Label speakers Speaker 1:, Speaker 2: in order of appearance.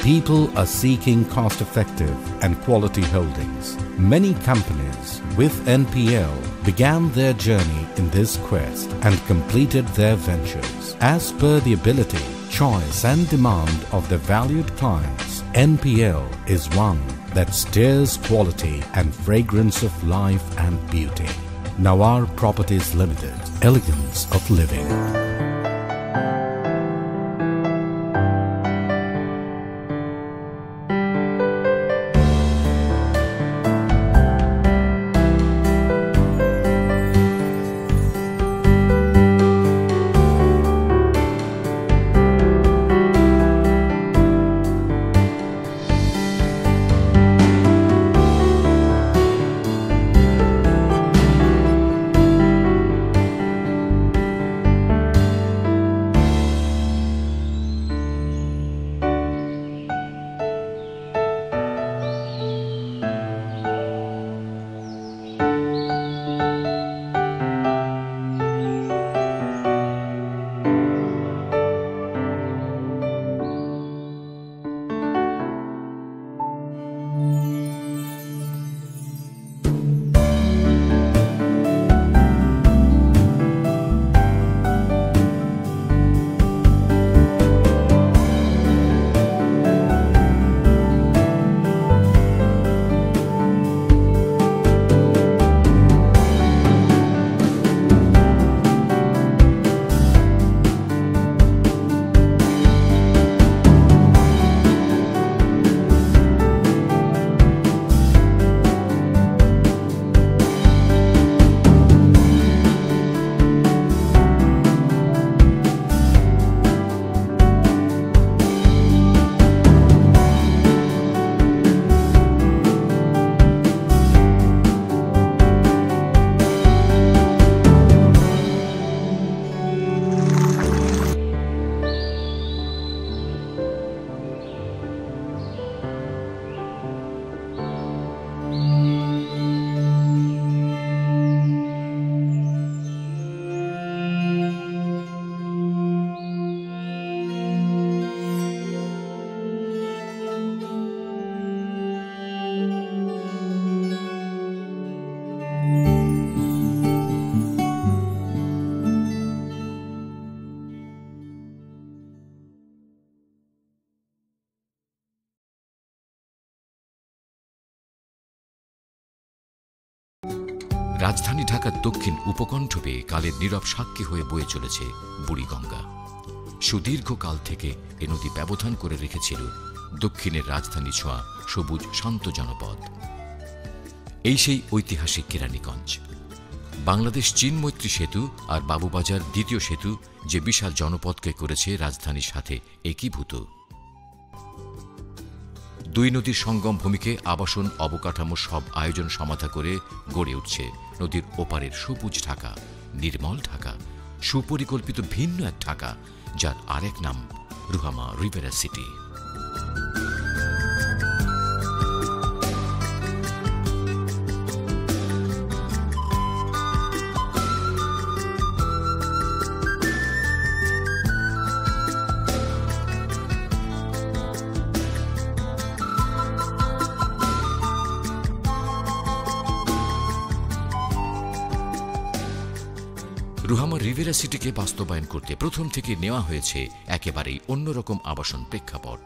Speaker 1: People are seeking cost-effective and quality holdings. Many companies with NPL began their journey in this quest and completed their ventures. As per the ability, choice and demand of their valued clients, NPL is one that steers quality and fragrance of life and beauty. Nawar Properties Limited, elegance of living.
Speaker 2: রাজধানী ঢাকার দক্ষিণ উপকণ্ঠ বেয়ে কালের নীরব সাক্ষী হয়ে বয়ে চলেছে বুড়িগঙ্গা। সুদীর্ঘ কাল থেকে এ নদী ব্যবধান করে রেখেছিল দক্ষিণের রাজধানী ছোঁয়া সবুজ শান্ত জনপদ। এই সেই ঐতিহাসিক কেরানীগঞ্জ। বাংলাদেশ চীন মৈত্রী সেতু আর বাবুবাজার দ্বিতীয় সেতু যে বিশাল জনপদকে করেছে রাজধানীর সাথে একীভূত। দুই নদীর সঙ্গম ভূমিকে আবাসন অবকাঠামো সব আয়োজন সমাধা করে গড়ে উঠছে নদীর ওপারের সবুজ ঢাকা, নির্মল ঢাকা, সুপরিকল্পিত ভিন্ন এক ঢাকা, যার আরেক নাম রুহামা রিভেরা সিটি। রুহামা রিভেরা সিটিকে বাস্তবায়ন করতে প্রথম থেকে নেওয়া হয়েছে একেবারেই অন্যরকম আবাসন প্রেক্ষাপট।